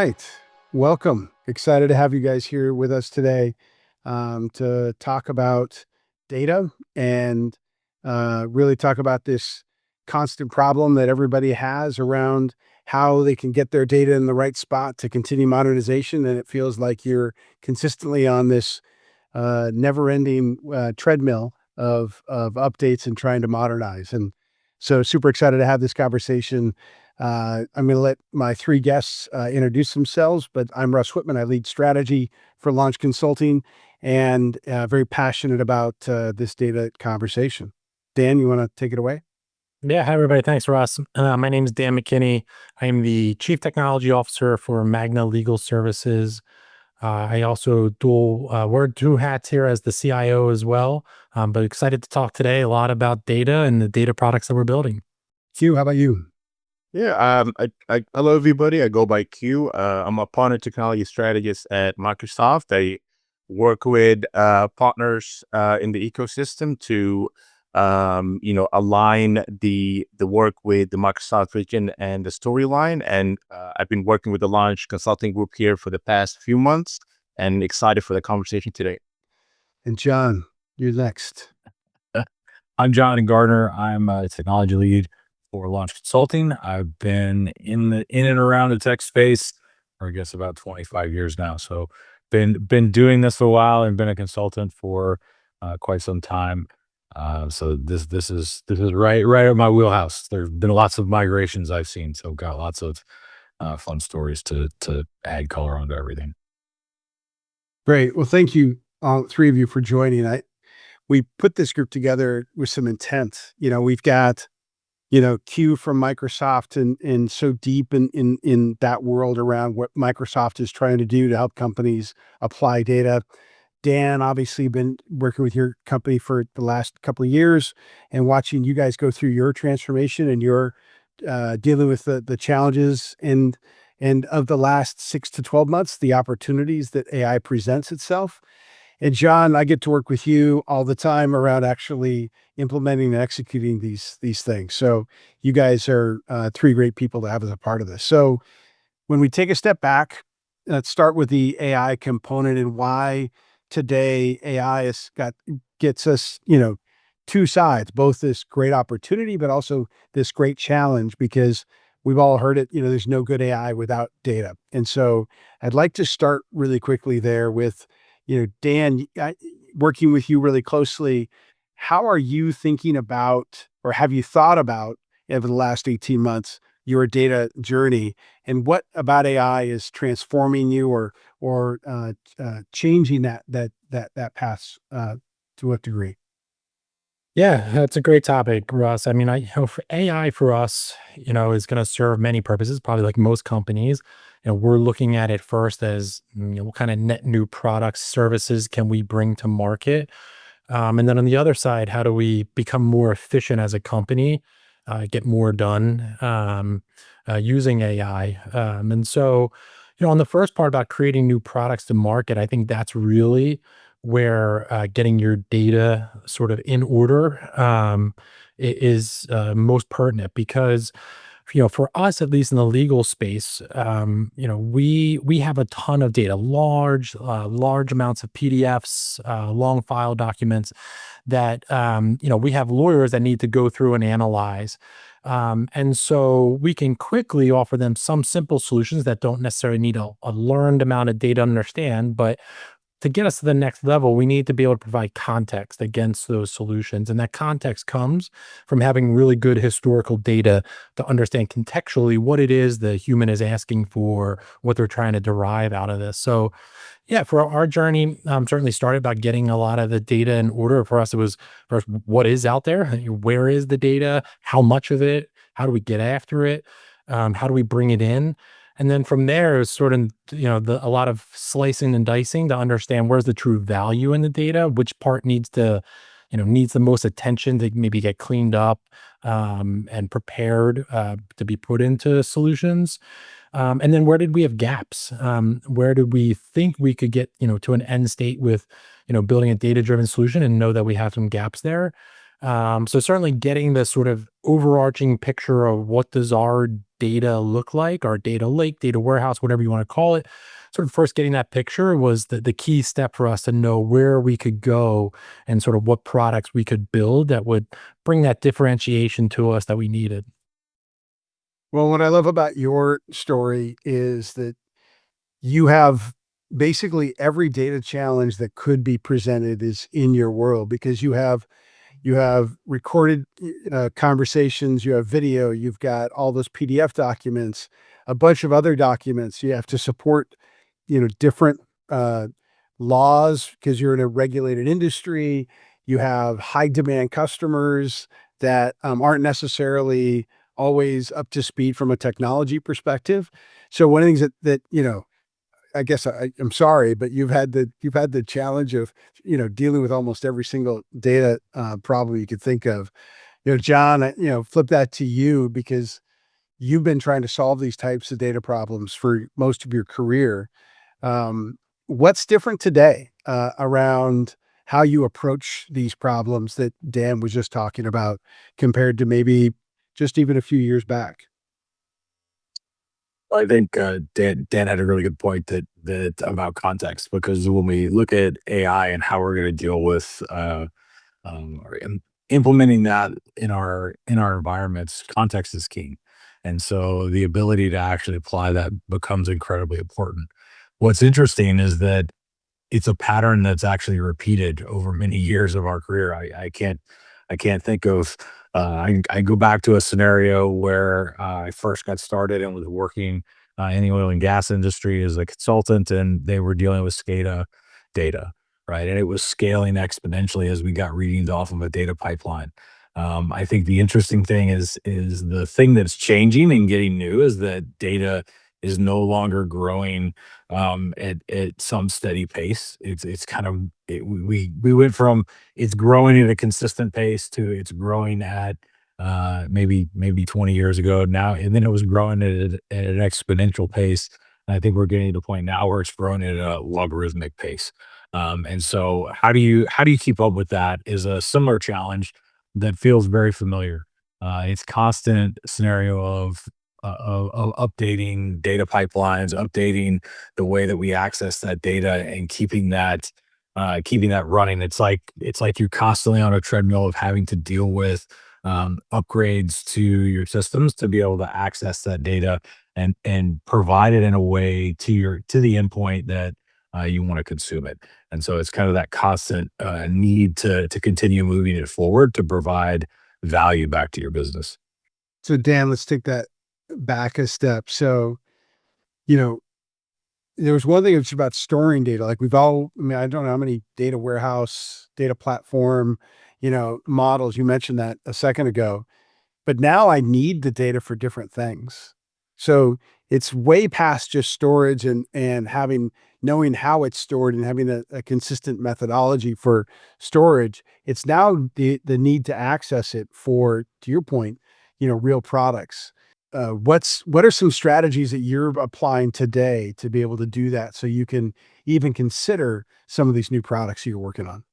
right. Welcome. Excited to have you guys here with us today to talk about data and really talk about this constant problem that everybody has around how they can get their data in the right spot to continue modernization. And it feels like you're consistently on this never-ending treadmill of updates and trying to modernize. And so, super excited to have this conversation. I'm going to let my three guests introduce themselves, but I'm Russ Whitman. I lead strategy for Launch Consulting, and very passionate about this data conversation. Dan, you want to take it away? Yeah, hi everybody. Thanks, Ross. My name is Dan McKinney. I'm the Chief Technology Officer for Magna Legal Services. I also wear two hats here as the CIO as well. But excited to talk today a lot about data and the data products that we're building. Q, how about you? Yeah, hello everybody. I go by Q. I'm a partner technology strategist at Microsoft. I work with partners in the ecosystem to align the work with the Microsoft vision and the storyline. And I've been working with the Launch Consulting Group here for the past few months, and excited for the conversation today. And John, you're next. I'm Jonathan Gardner. I'm a technology lead for Launch Consulting. I've been in and around the tech space for I guess about 25 years now. So been doing this for a while and been a consultant for quite some time. So this is right at my wheelhouse. There's been lots of migrations I've seen, so got lots of fun stories to add color onto everything. Great. Well, thank you, all three of you, for joining. We put this group together with some intent. We've got Q from Microsoft and so deep in that world around what Microsoft is trying to do to help companies apply data. Dan, obviously been working with your company for the last couple of years and watching you guys go through your transformation and your dealing with the challenges and of the last 6 to 12 months, the opportunities that AI presents itself. And John, I get to work with you all the time around actually implementing and executing these things. So you guys are three great people to have as a part of this. So when we take a step back, let's start with the AI component and why today AI gets us, two sides, both this great opportunity, but also this great challenge, because we've all heard it, there's no good AI without data. And so I'd like to start really quickly there with, Dan, working with you really closely. How are you thinking about, or have you thought about over the last 18 months, your data journey, and what about AI is transforming you or changing that path to what degree? Yeah, that's a great topic, Russ. I mean, for AI for us, is going to serve many purposes, probably like most companies. We're looking at it first as, what kind of net new products, services can we bring to market? And then on the other side, how do we become more efficient as a company, get more done using AI? And so, on the first part about creating new products to market, I think that's really where getting your data sort of in order is most pertinent because for us, at least in the legal space, we have a ton of data, large amounts of PDFs, long file documents that we have lawyers that need to go through and analyze. And so we can quickly offer them some simple solutions that don't necessarily need a learned amount of data to understand, but to get us to the next level, we need to be able to provide context against those solutions. And that context comes from having really good historical data to understand contextually what it is the human is asking for, what they're trying to derive out of this. So, yeah, for our journey, certainly started about getting a lot of the data in order. For us, it was first, what is out there? Where is the data? How much of it? How do we get after it? How do we bring it in? And then from there, it's sort of, a lot of slicing and dicing to understand where's the true value in the data, which part needs the most attention to maybe get cleaned up and prepared to be put into solutions. And then where did we have gaps? Where did we think we could get, to an end state with, building a data-driven solution and know that we have some gaps there. So certainly getting the sort of overarching picture of what does our data look like, our data lake, data warehouse, whatever you want to call it. Sort of first getting that picture was the key step for us to know where we could go and sort of what products we could build that would bring that differentiation to us that we needed. Well, what I love about your story is that you have basically every data challenge that could be presented is in your world because you have recorded conversations, you have video, you've got all those PDF documents, a bunch of other documents. You have to support, different uh, laws because you're in a regulated industry. You have high demand customers that aren't necessarily always up to speed from a technology perspective. So one of the things that I guess I'm sorry, but you've had the challenge of dealing with almost every single data problem you could think of. John, flip that to you because you've been trying to solve these types of data problems for most of your career. What's different today around how you approach these problems that Dan was just talking about compared to maybe just even a few years back? I think Dan had a really good point that about context, because when we look at AI and how we're going to deal with or implementing that in our environments, context is king, and so the ability to actually apply that becomes incredibly important. What's interesting is that it's a pattern that's actually repeated over many years of our career. I can't think of I go back to a scenario where I first got started and was working in the oil and gas industry as a consultant, and they were dealing with SCADA data, right? And it was scaling exponentially as we got readings off of a data pipeline. I think the interesting thing is the thing that's changing and getting new is that data is no longer growing at some steady pace. It's kind of we went from it's growing at a consistent pace to it's growing at maybe 20 years ago now, and then it was growing at an exponential pace. And I think we're getting to the point now where it's growing at a logarithmic pace. And so how do you keep up with that is a similar challenge that feels very familiar. It's constant scenario of updating data pipelines, updating the way that we access that data, and keeping that running. It's like you're constantly on a treadmill of having to deal with upgrades to your systems to be able to access that data and provide it in a way to the endpoint that you want to consume it. And so it's kind of that constant need to continue moving it forward to provide value back to your business. So Dan, let's take that back a step. So, you know, there was one thing that's about storing data. Like I mean, I don't know how many data warehouse, data platform, models. You mentioned that a second ago, but now I need the data for different things. So it's way past just storage and knowing how it's stored and having a consistent methodology for storage. It's now the need to access it for, to your point, real products. What are some strategies that you're applying today to be able to do that so you can even consider some of these new products you're working on?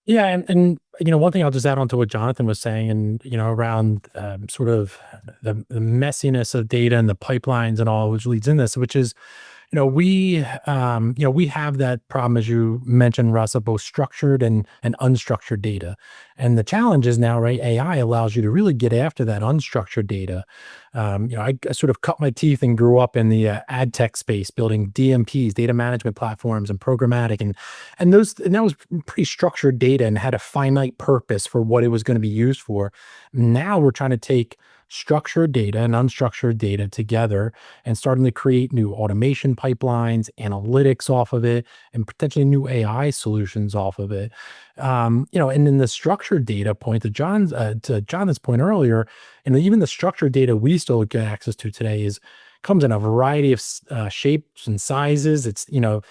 Yeah, and one thing I'll just add on to what Jonathan was saying, and around sort of the messiness of data and the pipelines and all, which leads in this, which is we have that problem, as you mentioned, Russ, of both structured and unstructured data. And the challenge is now, right? AI allows you to really get after that unstructured data. I sort of cut my teeth and grew up in the ad tech space, building DMPs, data management platforms, and programmatic, and that was pretty structured data and had a finite purpose for what it was going to be used for. Now we're trying to take structured data and unstructured data together and starting to create new automation pipelines, analytics off of it, and potentially new AI solutions off of it. And then the structured data point to Jonathan's point earlier, and even the structured data we still get access to today is comes in a variety of shapes and sizes. It's you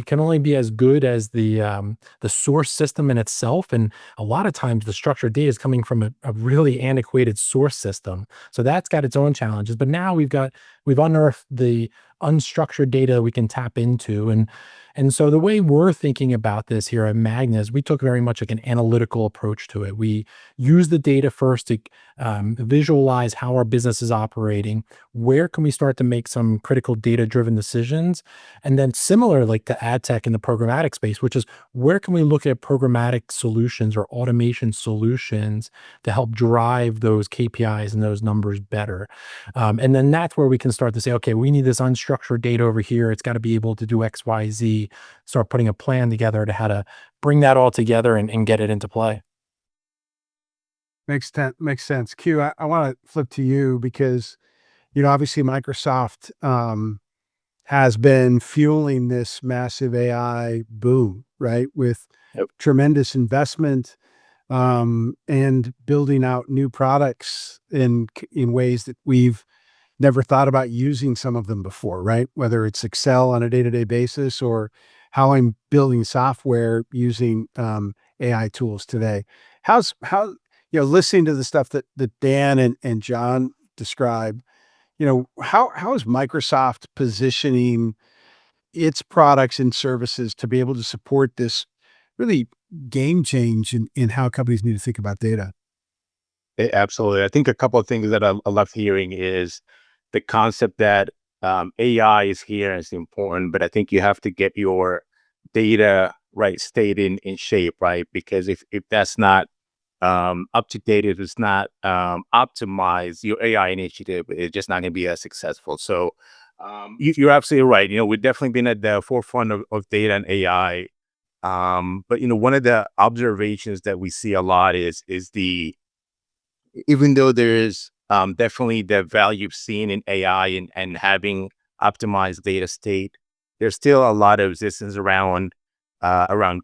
can only be as good as the source system in itself, and a lot of times the structured data is coming from a really antiquated source system. So that's got its own challenges. But now we've unearthed the unstructured data we can tap into. And so the way we're thinking about this here at Magnus, we took very much like an analytical approach to it. We use the data first to visualize how our business is operating. Where can we start to make some critical data driven decisions? And then similar like to ad tech in the programmatic space, which is where can we look at programmatic solutions or automation solutions to help drive those KPIs and those numbers better. And then that's where we can start to say, okay, we need this unstructured data over here. It's got to be able to do X, Y, Z. Start putting a plan together to how to bring that all together and get it into play. Makes sense. Q, I want to flip to you because, obviously Microsoft has been fueling this massive AI boom, right? With Yep. tremendous investment and building out new products in ways that we've never thought about using some of them before, right? Whether it's Excel on a day-to-day basis or how I'm building software using AI tools today. How listening to the stuff that Dan and John described, how is Microsoft positioning its products and services to be able to support this really game change in how companies need to think about data? Absolutely. I think a couple of things that I love hearing is the concept that AI is here and it's important, but I think you have to get your data right state in shape, right? Because if that's not up to date, if it's not optimized, your AI initiative is just not going to be as successful. So you're absolutely right. We've definitely been at the forefront of data and AI. But one of the observations that we see a lot is the even though there is definitely the value seen in AI and having optimized data state, there's still a lot of resistance around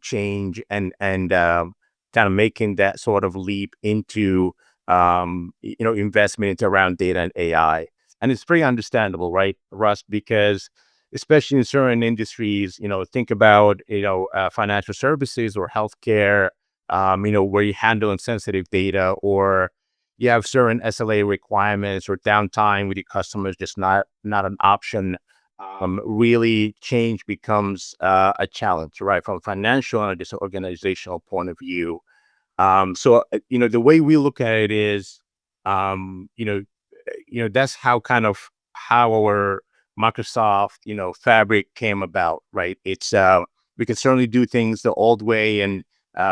change and kind of making that sort of leap into investment into around data and AI. And it's pretty understandable, right, Russ? Because especially in certain industries, think about financial services or healthcare, where you're handling sensitive data or you have certain SLA requirements or downtime with your customers, just not an option. Really change becomes a challenge, right? From a financial and just organizational point of view. So the way we look at it is, that's how kind of how our Microsoft, Fabric came about, right? It's we can certainly do things the old way and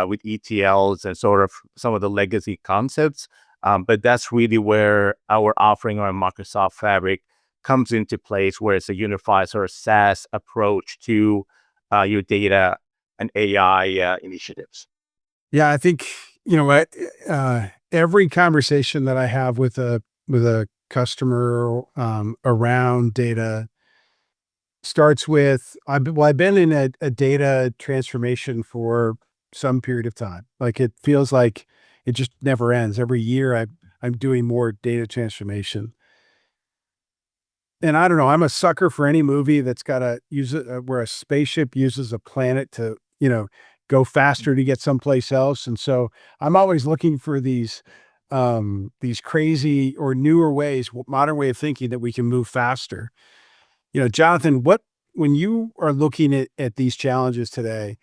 with ETLs and sort of some of the legacy concepts. But that's really where our offering on Microsoft Fabric comes into place, where it's a unified sort of SaaS approach to your data and AI initiatives. Yeah, I think what every conversation that I have with a customer around data starts with I've been in a data transformation for some period of time. Like it feels like it just never ends. Every year I'm doing more data transformation. And I don't know, I'm a sucker for any movie that's got to use it where a spaceship uses a planet to, go faster to get someplace else. And so I'm always looking for these crazy or newer ways, modern way of thinking that we can move faster. Jonathan, when you are looking at these challenges today,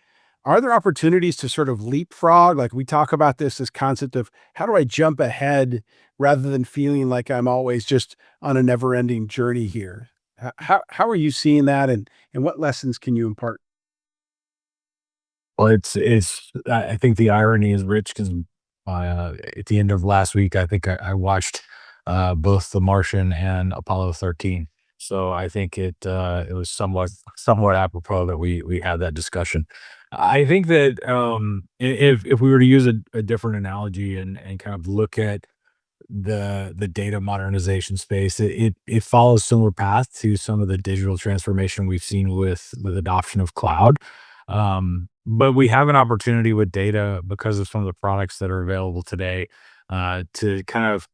are there opportunities to sort of leapfrog? Like we talk about this concept of how do I jump ahead rather than feeling like I'm always just on a never ending journey here? How are you seeing that and what lessons can you impart? Well, I think the irony is rich because at the end of last week, I think I watched both The Martian and Apollo 13. So I think it was somewhat apropos that we had that discussion. I think that if we were to use a different analogy and kind of look at the data modernization space, it follows similar path to some of the digital transformation we've seen with adoption of cloud. But we have an opportunity with data because of some of the products that are available today to kind of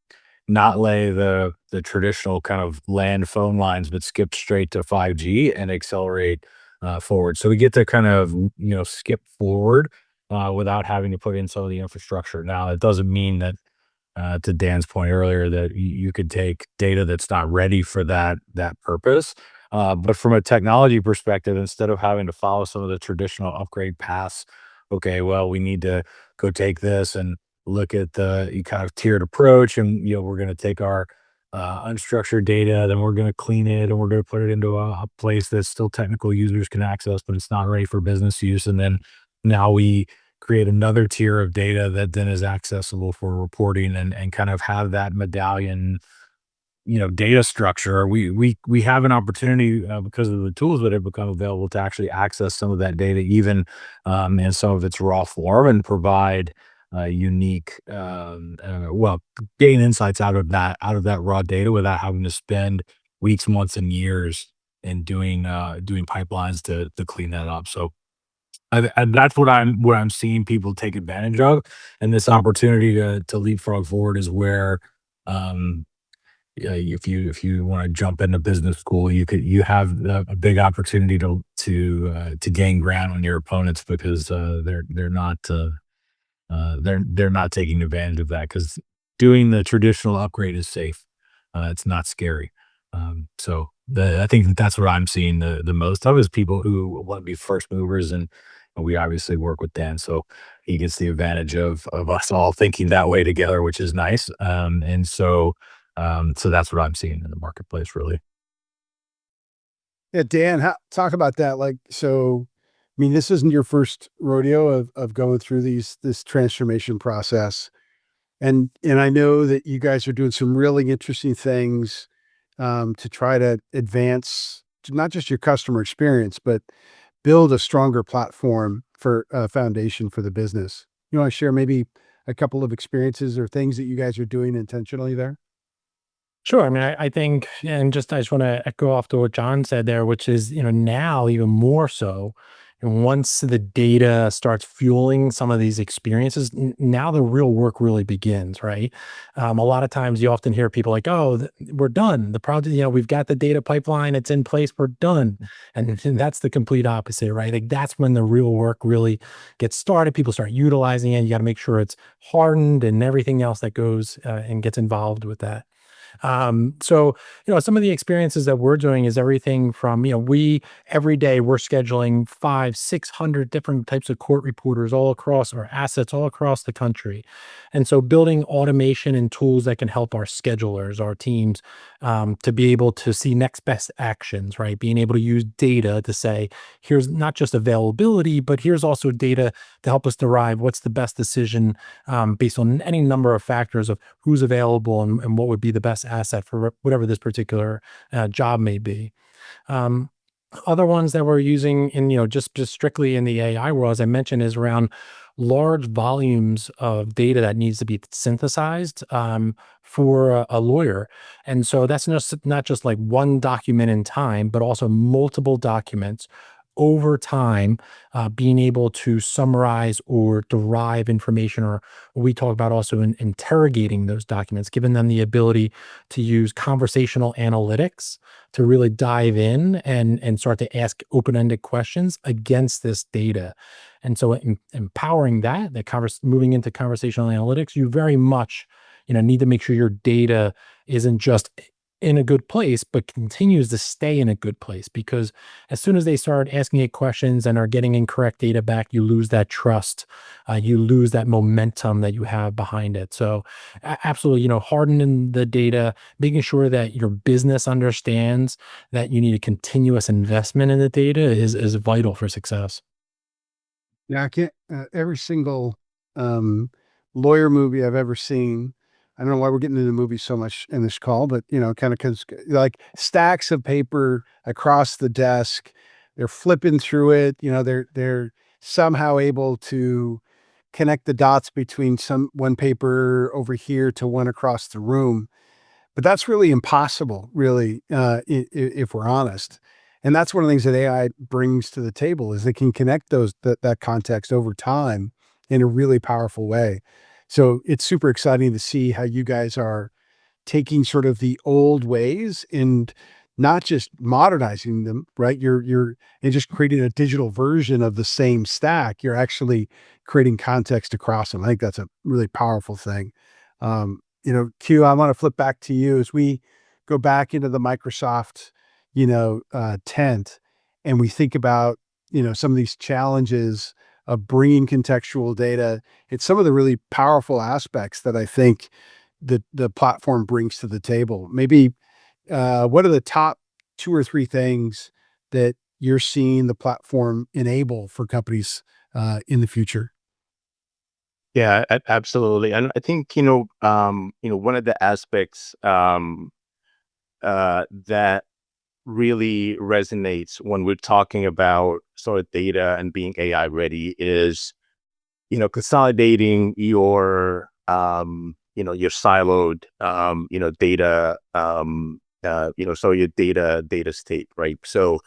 not lay the traditional kind of land phone lines, but skip straight to 5G and accelerate forward. So we get to kind of skip forward without having to put in some of the infrastructure. Now, it doesn't mean that to Dan's point earlier that you could take data that's not ready for that purpose. But from a technology perspective, instead of having to follow some of the traditional upgrade paths, okay, well, we need to go take this and look at the kind of tiered approach, and we're going to take our unstructured data, then we're going to clean it, and we're going to put it into a place that still technical users can access, but it's not ready for business use. And then now we create another tier of data that then is accessible for reporting, and kind of have that medallion data structure. We have an opportunity, because of the tools that have become available, to actually access some of that data, even in some of its raw form, and provide unique, well, gain insights out of that raw data without having to spend weeks, months, and years in doing pipelines to clean that up. So and that's what I'm seeing people take advantage of, and this opportunity to leapfrog forward is where, um, yeah, if you want to jump into business school, you have a big opportunity to gain ground on your opponents, because they're not taking advantage of that, because doing the traditional upgrade is safe. It's not scary. I think that's what I'm seeing the most of, is people who want to be first movers, and we obviously work with Dan, so he gets the advantage of us all thinking that way together, which is nice. So that's what I'm seeing in the marketplace, really. Yeah, Dan, talk about that. Like, so, I mean, this isn't your first rodeo of going through this transformation process, and I know that you guys are doing some really interesting things to try to advance not just your customer experience, but build a stronger platform for a foundation for the business. You want to share maybe a couple of experiences or things that you guys are doing intentionally there? Sure. I mean, I think, and just I just want to echo off to what John said there, which is, now even more so, and once the data starts fueling some of these experiences, now the real work really begins, right? A lot of times you often hear people like, "Oh, we're done. The project, we've got the data pipeline, it's in place, we're done," and that's the complete opposite, right? Like that's when the real work really gets started. People start utilizing it. You got to make sure it's hardened and everything else that goes and gets involved with that. So, some of the experiences that we're doing is everything from, we every day we're scheduling 600 different types of court reporters all across our assets, all across the country. And so building automation and tools that can help our schedulers, our teams, to be able to see next best actions, right? Being able to use data to say, here's not just availability, but here's also data to help us derive what's the best decision, based on any number of factors of who's available and what would be the best asset for whatever this particular job may be. Um, Other ones that we're using in, just strictly in the AI world, as I mentioned, is around large volumes of data that needs to be synthesized, for a lawyer. And so that's not just like one document in time, but also multiple documents over time, being able to summarize or derive information, or what we talk about also in interrogating those documents, giving them the ability to use conversational analytics to really dive in and start to ask open-ended questions against this data. And so empowering moving into conversational analytics, you very much, need to make sure your data isn't just in a good place, but continues to stay in a good place. Because as soon as they start asking it questions and are getting incorrect data back, you lose that trust, you lose that momentum that you have behind it. So absolutely, hardening the data, making sure that your business understands that you need a continuous investment in the data is vital for success. Yeah, I can't. Every single um, lawyer movie I've ever seen. I don't know why we're getting into movies so much in this call, but kind of because like stacks of paper across the desk, they're flipping through it. They're somehow able to connect the dots between one paper over here to one across the room. But that's really impossible, really, if we're honest. And that's one of the things that AI brings to the table is it can connect that context over time in a really powerful way. So it's super exciting to see how you guys are taking sort of the old ways and not just modernizing them, right? You're and just creating a digital version of the same stack. You're actually creating context across them. I think that's a really powerful thing. Q, I want to flip back to you as we go back into the Microsoft, tent, and we think about, some of these challenges of bringing contextual data, it's some of the really powerful aspects that I think the platform brings to the table. Maybe, what are the top 2 or 3 things that you're seeing the platform enable for companies, in the future? Yeah, absolutely. And I think, one of the aspects that really resonates when we're talking about sort of data and being AI ready is, consolidating your siloed, data, so your data state, right? So,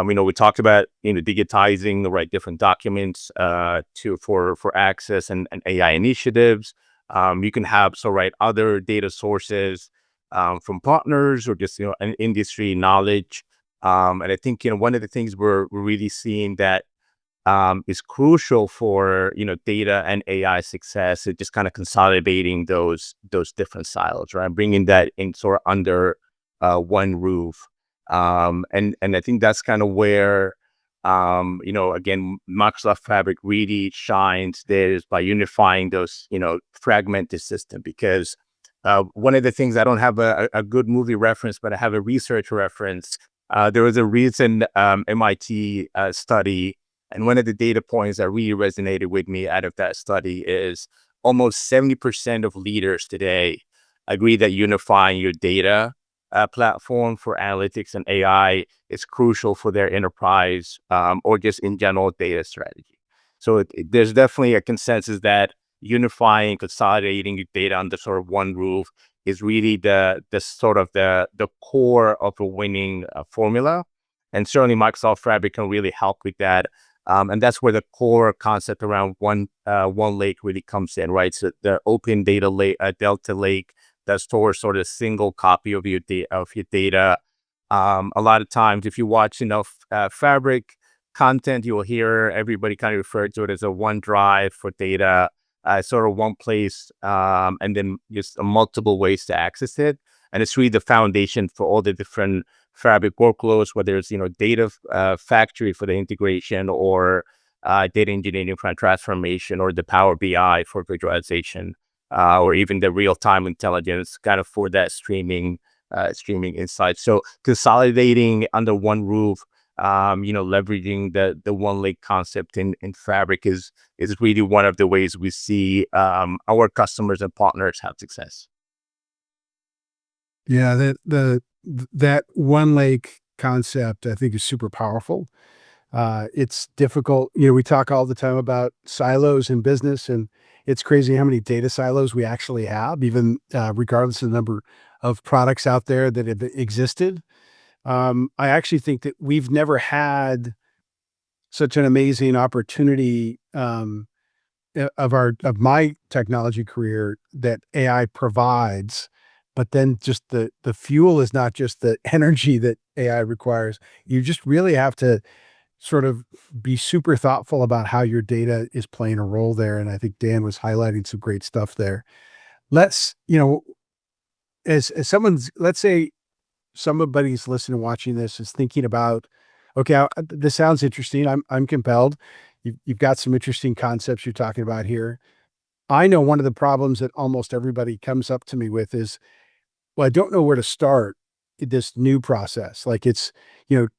we talked about, digitizing the right different documents, for access and AI initiatives. You can have, other data sources, from partners or just, an industry knowledge. And I think, one of the things we're really seeing that is crucial for data and AI success. Is just kind of consolidating those different silos, right? Bringing that in sort of under one roof, and I think that's kind of where again Microsoft Fabric really shines. There is by unifying those fragmented system because. One of the things I don't have a good movie reference, but I have a research reference. There was a recent MIT study, and one of the data points that really resonated with me out of that study is almost 70% of leaders today agree that unifying your data platform for analytics and AI is crucial for their enterprise or just in general data strategy. So there's definitely a consensus that unifying, consolidating your data under sort of one roof is really the sort of the core of a winning formula. And certainly Microsoft Fabric can really help with that. And that's where the core concept around one lake really comes in, right? So the open data lake, Delta Lake, that stores sort of a single copy of your data. A lot of times, if you watch enough Fabric content, you will hear everybody kind of refer to it as a OneDrive for data, sort of one place, and then just multiple ways to access it. And it's really the foundation for all the different Fabric workloads, whether it's data factory for the integration or data engineering for transformation or the Power BI for visualization, or even the real-time intelligence kind of for that streaming insights. So consolidating under one roof, leveraging the one lake concept in Fabric is really one of the ways we see our customers and partners have success. Yeah, that one lake concept I think is super powerful. It's difficult. We talk all the time about silos in business, and it's crazy how many data silos we actually have, even regardless of the number of products out there that have existed. I actually think that we've never had such an amazing opportunity of my technology career that AI provides, but then just the fuel is not just the energy that AI requires. You just really have to sort of be super thoughtful about how your data is playing a role there. And I think Dan was highlighting some great stuff there. Let's, as someone's, let's say somebody's listening, watching this is thinking about, okay, this sounds interesting. I'm compelled. You've got some interesting concepts you're talking about here. I know one of the problems that almost everybody comes up to me with is, well, I don't know where to start this new process. Like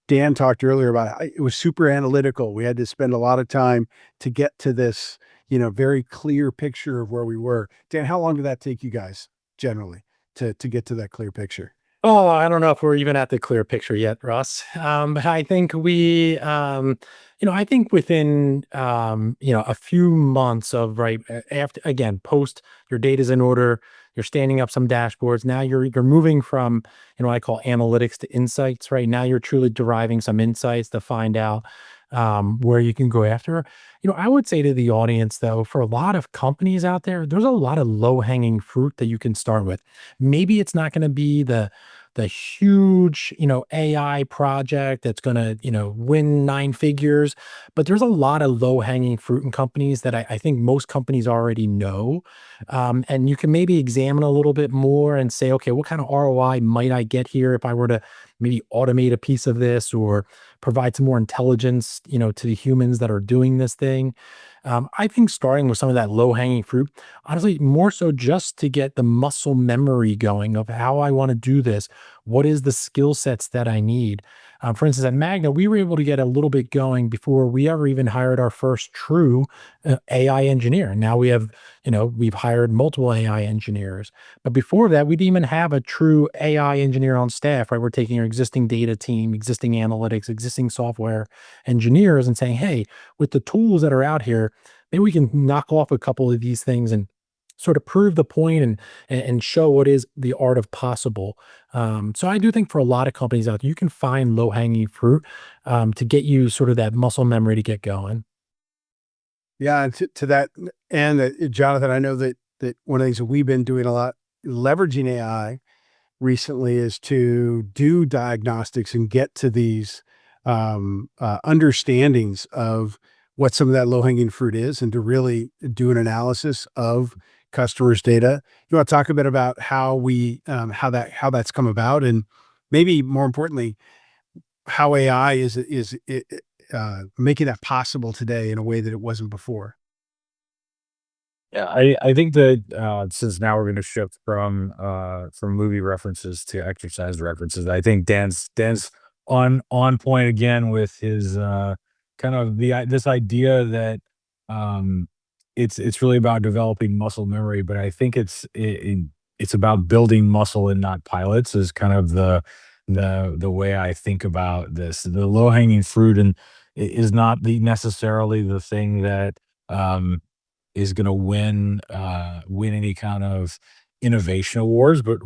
Dan talked earlier about it was super analytical. We had to spend a lot of time to get to this, very clear picture of where we were. Dan, how long did that take you guys generally to get to that clear picture? Oh, I don't know if we're even at the clear picture yet, Russ. But I think I think within, a few months of right after again, post your data's in order, you're standing up some dashboards. Now you're moving from, what I call analytics to insights. Right now, you're truly deriving some insights to find out where you can go after. I would say to the audience though, for a lot of companies out there, there's a lot of low hanging fruit that you can start with. Maybe it's not going to be the huge, AI project that's going to, win 9 figures, but there's a lot of low hanging fruit in companies that I think most companies already know. And you can maybe examine a little bit more and say, okay, what kind of ROI might I get here if I were to maybe automate a piece of this or provide some more intelligence, to the humans that are doing this thing. I think starting with some of that low hanging fruit, honestly, more so just to get the muscle memory going of how I want to do this. What is the skill sets that I need? For instance, at Magna, we were able to get a little bit going before we ever even hired our first true AI engineer. Now we've hired multiple AI engineers. But before that, we didn't even have a true AI engineer on staff, right? We're taking our existing data team, existing analytics, existing software engineers and saying, hey, with the tools that are out here, maybe we can knock off a couple of these things and sort of prove the point and show what is the art of possible. So I do think for a lot of companies out there, you can find low hanging fruit to get you sort of that muscle memory to get going. Yeah, and to that and Jonathan, I know that one of the things that we've been doing a lot, leveraging AI recently, is to do diagnostics and get to these understandings of what some of that low hanging fruit is, and to really do an analysis of customers' data. You want to talk a bit about how how that's come about, and maybe more importantly, how AI is making that possible today in a way that it wasn't before. Yeah, I think that since now we're going to shift from movie references to exercise references, I think Dan's on point again with his kind of this idea that um, it's really about developing muscle memory, but I think it's about building muscle and not pilots is kind of the way I think about this. The low hanging fruit and is not the necessarily the thing that um, is gonna win any kind of innovation awards, but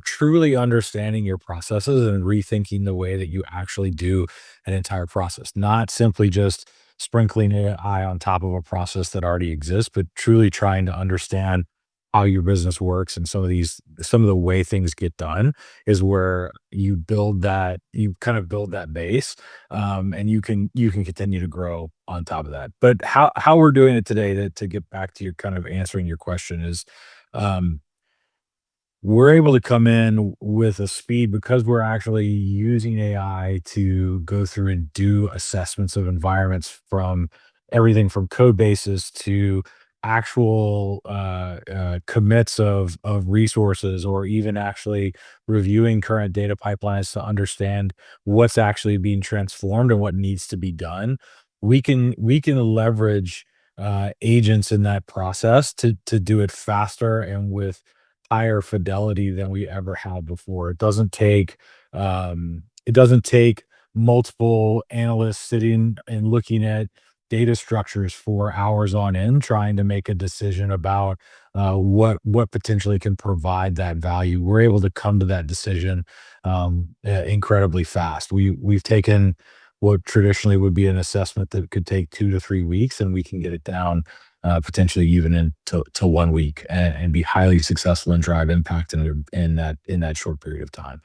truly understanding your processes and rethinking the way that you actually do an entire process, not simply just sprinkling AI on top of a process that already exists, but truly trying to understand how your business works and some of the way things get done is where you kind of build that base, and you can continue to grow on top of that. But how we're doing it today to get back to your kind of answering your question is, um, we're able to come in with a speed because we're actually using AI to go through and do assessments of environments from everything from code bases to actual commits of resources, or even actually reviewing current data pipelines to understand what's actually being transformed and what needs to be done. We can leverage agents in that process to do it faster and with higher fidelity than we ever had before. It doesn't take multiple analysts sitting and looking at data structures for hours on end, trying to make a decision about what potentially can provide that value. We're able to come to that decision incredibly fast. We've taken what traditionally would be an assessment that could take 2 to 3 weeks, and we can get it down potentially even to 1 week and be highly successful and drive impact in that short period of time.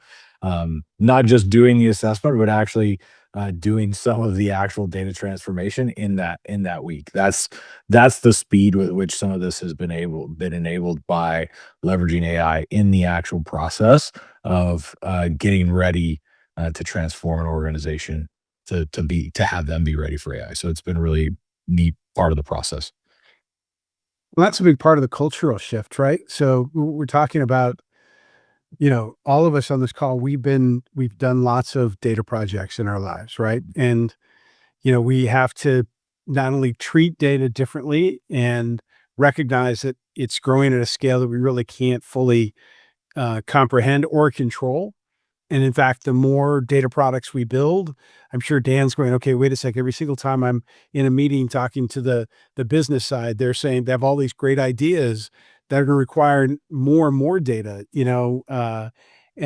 Not just doing the assessment, but actually doing some of the actual data transformation in that week. That's the speed with which some of this has been enabled by leveraging AI in the actual process of getting ready to transform an organization to have them be ready for AI. So it's been a really neat part of the process. Well, that's a big part of the cultural shift, right? So we're talking about, all of us on this call, we've done lots of data projects in our lives, right? And, we have to not only treat data differently and recognize that it's growing at a scale that we really can't fully comprehend or control. And in fact, the more data products we build, I'm sure Dan's going, okay, wait a second. Every single time I'm in a meeting talking to the business side, they're saying they have all these great ideas that are going to require more and more data,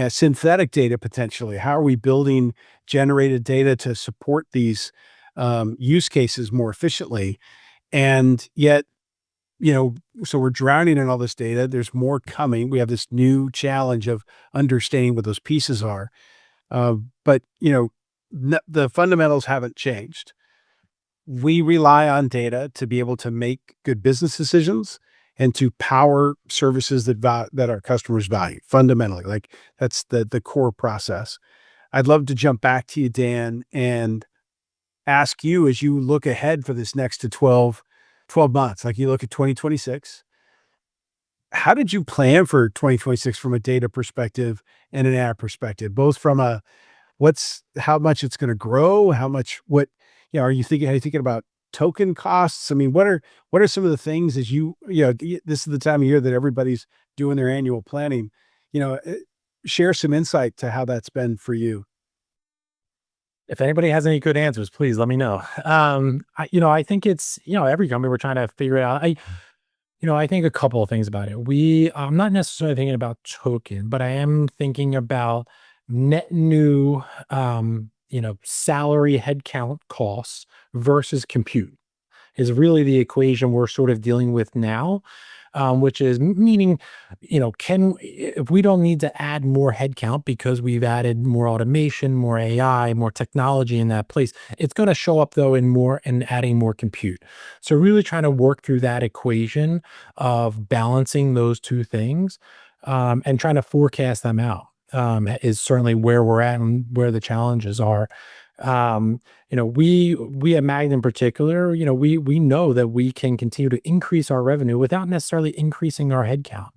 synthetic data potentially. How are we building generated data to support these use cases more efficiently? And yet, you know, so we're drowning in all this data. There's more coming. We have this new challenge of understanding what those pieces are. But the fundamentals haven't changed. We rely on data to be able to make good business decisions and to power services that our customers value fundamentally. Like that's the core process. I'd love to jump back to you, Dan, and ask you as you look ahead for this next to 12 months, like you look at 2026, how did you plan for 2026 from a data perspective and an AI perspective, both from a how much it's going to grow, are you thinking about token costs? I mean, what are some of the things as this is the time of year that everybody's doing their annual planning, you know, share some insight to how that's been for you. If anybody has any good answers, please let me know. I think it's, every company we're trying to figure it out. I think a couple of things about it. I'm not necessarily thinking about token, but I am thinking about net new, salary headcount costs versus compute is really the equation we're sort of dealing with now, which is meaning, if we don't need to add more headcount because we've added more automation, more AI, more technology in that place, it's going to show up though in adding more compute. So really trying to work through that equation of balancing those two things, and trying to forecast them out, is certainly where we're at and where the challenges are. We at Magna in particular, we know that we can continue to increase our revenue without necessarily increasing our headcount,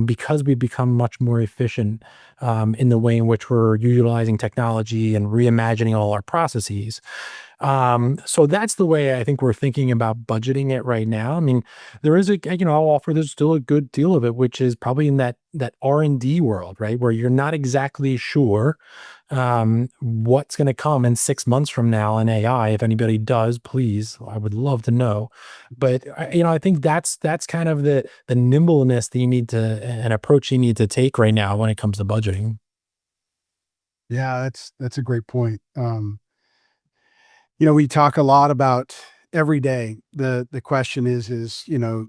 because we become much more efficient, in the way in which we're utilizing technology and reimagining all our processes. So that's the way I think we're thinking about budgeting it right now. I mean, there is I'll offer there's still a good deal of it, which is probably in that R&D world, right? Where you're not exactly sure, what's going to come in 6 months from now in AI. If anybody does, please, I would love to know. But I think that's kind of the nimbleness that you need to, an approach you need to take right now when it comes to budgeting. Yeah, that's a great point. We talk a lot about every day. The question is,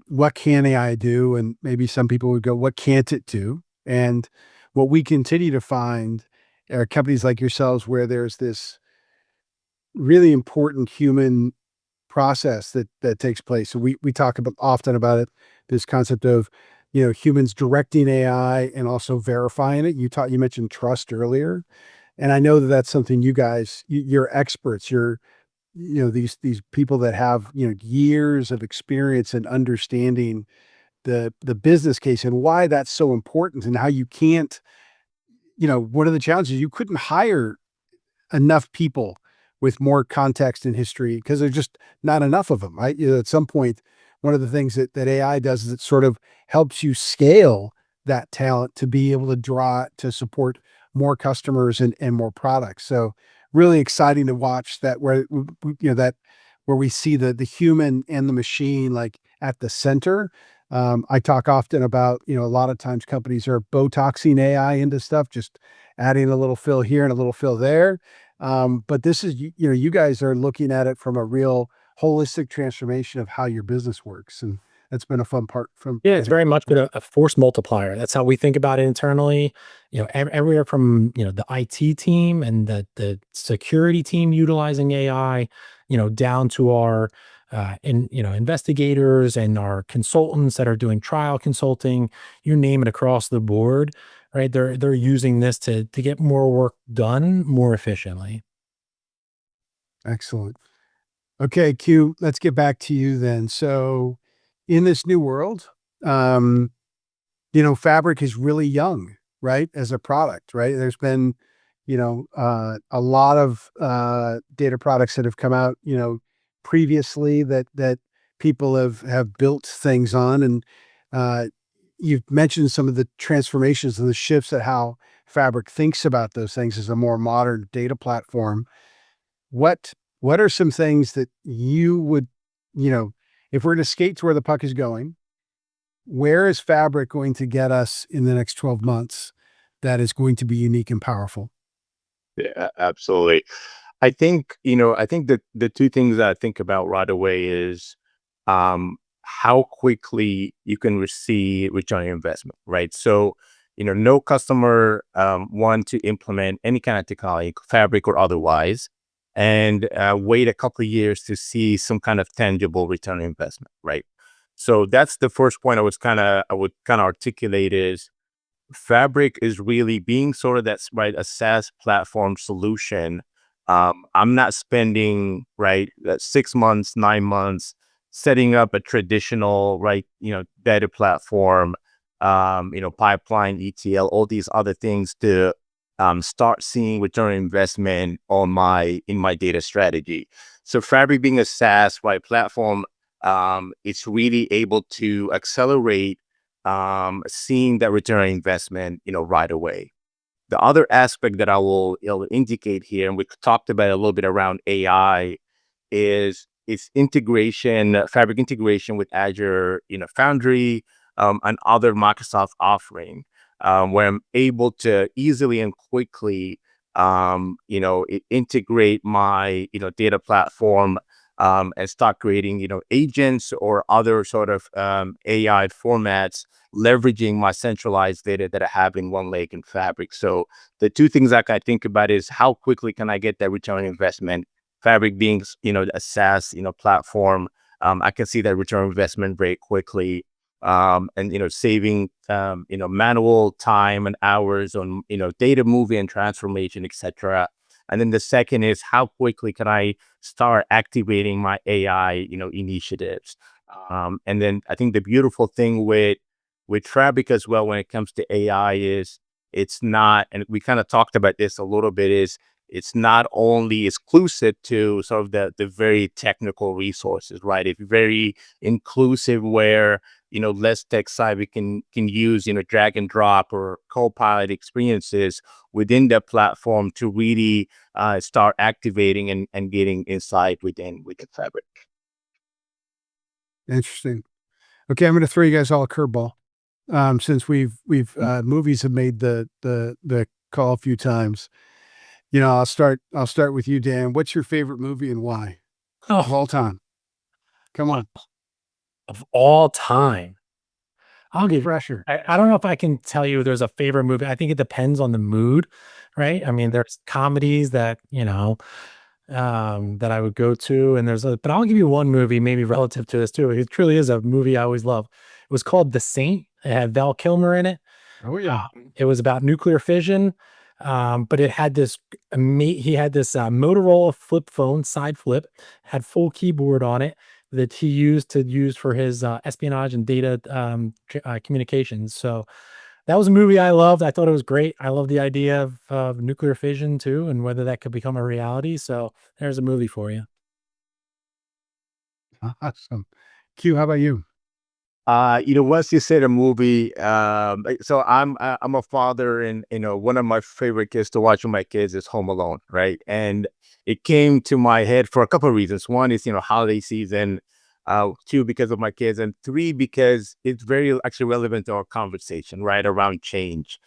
what can AI do? And maybe some people would go, what can't it do? And what we continue to find are companies like yourselves where there's this really important human process that takes place. So we talk about often about it, this concept of, humans directing AI and also verifying it. You mentioned trust earlier, and I know that that's something you guys, you're experts. These people that have, years of experience in understanding the business case and why that's so important and how you can't, one of the challenges, you couldn't hire enough people with more context and history because there's just not enough of them, right? At some point, one of the things that AI does is it sort of helps you scale that talent to be able to draw to support more customers and more products. So really exciting to watch that where we see the human and the machine like at the center. I talk often about, a lot of times companies are Botoxing AI into stuff, just adding a little fill here and a little fill there. But this is, you guys are looking at it from a real holistic transformation of how your business works. And that's been a fun part from, Yeah, I it's think. very much been a force multiplier. That's how we think about it internally. Everywhere from the IT team and the security team utilizing AI, down to our investigators and our consultants that are doing trial consulting. You name it across the board, right? They're using this to get more work done more efficiently. Excellent. Okay, Q, let's get back to you then. So in this new world, um, Fabric is really young, right? As a product, right? There's been, a lot of data products that have come out, previously that people have built things on. And uh, you've mentioned some of the transformations and the shifts at how Fabric thinks about those things as a more modern data platform. What what are some things that you would, you know, if we're to skate to where the puck is going, where is Fabric going to get us in the next 12 months that is going to be unique and powerful? Yeah, absolutely. I think that the two things that I think about right away is how quickly you can receive return on investment, right? So, no customer want to implement any kind of technology, fabric or otherwise, and wait a couple of years to see some kind of tangible return on investment, right? So that's the first point I would kind of articulate is Fabric is really being sort of that's right, a SaaS platform solution. I'm not spending right that 6 months, 9 months setting up a traditional right, data platform, pipeline, ETL, all these other things to start seeing return on investment on my data strategy. So Fabric being a SaaS right platform, it's really able to accelerate seeing that return on investment, right away. The other aspect that I will indicate here, and we talked about a little bit around AI, is its integration, Fabric integration with Azure, Foundry, and other Microsoft offering, where I'm able to easily and quickly, integrate my, data platform, and start creating, agents or other sort of AI formats, leveraging my centralized data that I have in one lake in Fabric. So the two things that I think about is how quickly can I get that return on investment. Fabric being, a SaaS, platform, I can see that return on investment very quickly, and saving, manual time and hours on, data moving and transformation, etc. And then the second is how quickly can I start activating my AI, initiatives. And then I think the beautiful thing with Fabric as well when it comes to AI is it's not, and we kind of talked about this a little bit, is it's not only exclusive to sort of the very technical resources, right? It's very inclusive where, less tech savvy can use, drag and drop or co-pilot experiences within the platform to really start activating and getting insight within Fabric. Interesting. Okay, I'm going to throw you guys all a curveball. Since movies have made the call a few times. I'll start with you, Dan. What's your favorite movie and why of Oh, all time? Come on, of all time. I'll give pressure. I don't know if I can tell you there's a favorite movie. I think it depends on the mood, right? I mean, there's comedies that, that I would go to, and but I'll give you one movie maybe relative to this too. It truly is a movie I always love. It was called The Saint. It had Val Kilmer in it. Oh yeah, It was about nuclear fission, but it had he had this Motorola flip phone, side flip, had full keyboard on it that he used for his espionage and data communications. So that was a movie I loved. I thought it was great. I love the idea of nuclear fission too, and whether that could become a reality. So there's a movie for you. awesome. Q, how about you? Once you said a movie, so I'm a father, and one of my favorite kids to watch with my kids is Home Alone, right? And it came to my head for a couple of reasons. One is holiday season, two because of my kids, and three because it's very actually relevant to our conversation, right, around change.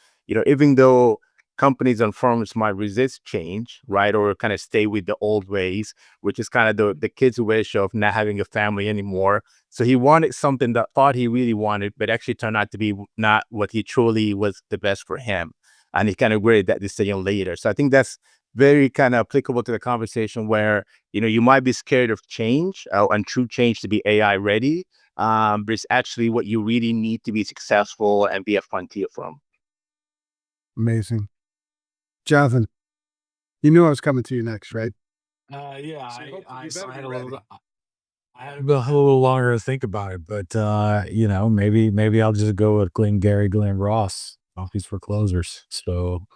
Even though companies and firms might resist change, right, or kind of stay with the old ways, which is kind of the kid's wish of not having a family anymore. So he wanted something that thought he really wanted, but actually turned out to be not what he truly was the best for him. And he kind of regretted that decision later. So I think that's very kind of applicable to the conversation where, you might be scared of change, and true change to be AI ready. But it's actually what you really need to be successful and be a frontier from. Amazing, Jonathan. You knew I was coming to you next, right? Yeah, So you so better I be had a ready. little, I had a little longer to think about it, but maybe I'll just go with Glenn Ross, Coffees for Closers. So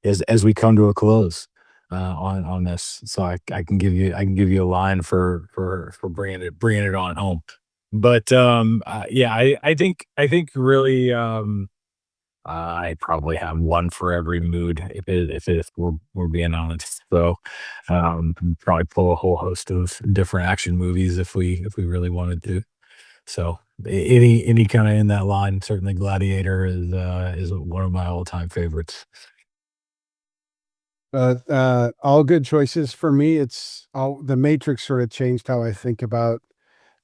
as we come to a close on this, so I can give you a line for bringing it on home. But yeah, I think really I probably have one for every mood if we're being honest. So probably pull a whole host of different action movies if we really wanted to. So any kind of in that line, certainly Gladiator is one of my all-time favorites. All good choices for me. It's all the Matrix sort of changed how I think about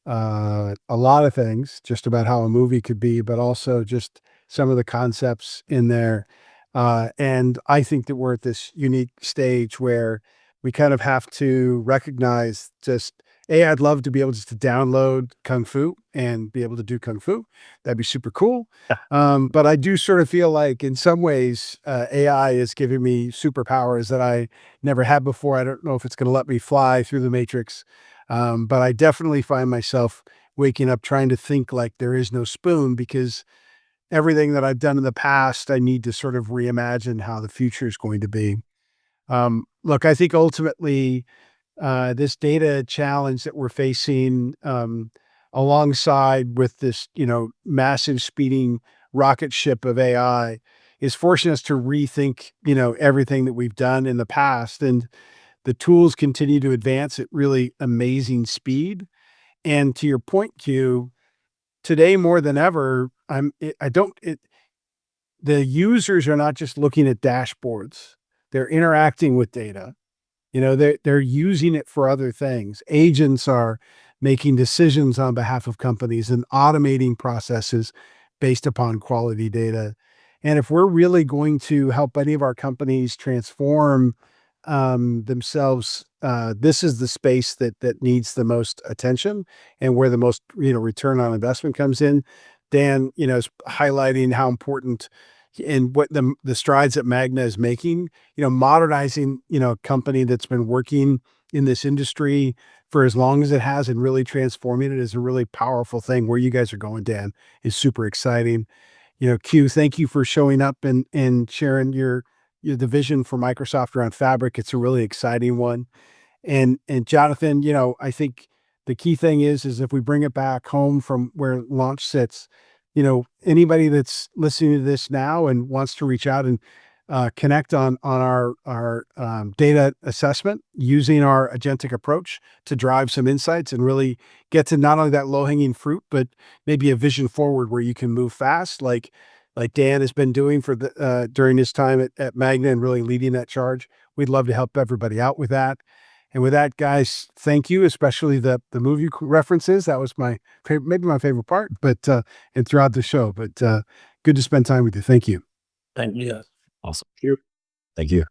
a lot of things, just about how a movie could be, but also just some of the concepts in there. And I think that we're at this unique stage where we kind of have to recognize just I'd love to be able just to download Kung Fu and be able to do Kung Fu. That'd be super cool. But I do sort of feel like in some ways, AI is giving me superpowers that I never had before. I don't know if it's going to let me fly through the matrix. But I definitely find myself waking up trying to think like there is no spoon, because everything that I've done in the past, I need to sort of reimagine how the future is going to be. Look, I think ultimately, this data challenge that we're facing, alongside with this, massive speeding rocket ship of AI, is forcing us to rethink, everything that we've done in the past. And the tools continue to advance at really amazing speed. And to your point, Q, today more than ever, the users are not just looking at dashboards, they're interacting with data. They're using it for other things. Agents are making decisions on behalf of companies and automating processes based upon quality data. And if we're really going to help any of our companies transform themselves, this is the space that needs the most attention and where the most return on investment comes in. Dan, is highlighting how important and what the strides that Magna is making, modernizing, a company that's been working in this industry for as long as it has and really transforming it is a really powerful thing. Where you guys are going, Dan, is super exciting. Q, thank you for showing up and sharing the vision for Microsoft around Fabric. It's a really exciting one. And Jonathan, I think the key thing is if we bring it back home from where launch sits, anybody that's listening to this now and wants to reach out and connect on our data assessment using our agentic approach to drive some insights and really get to not only that low hanging fruit, but maybe a vision forward where you can move fast, like Dan has been doing for during his time at Magna and really leading that charge. We'd love to help everybody out with that. And with that, guys, thank you, especially the movie references. That was maybe my favorite part, but and throughout the show. But good to spend time with you. Thank you. Thank you. Awesome. Thank you.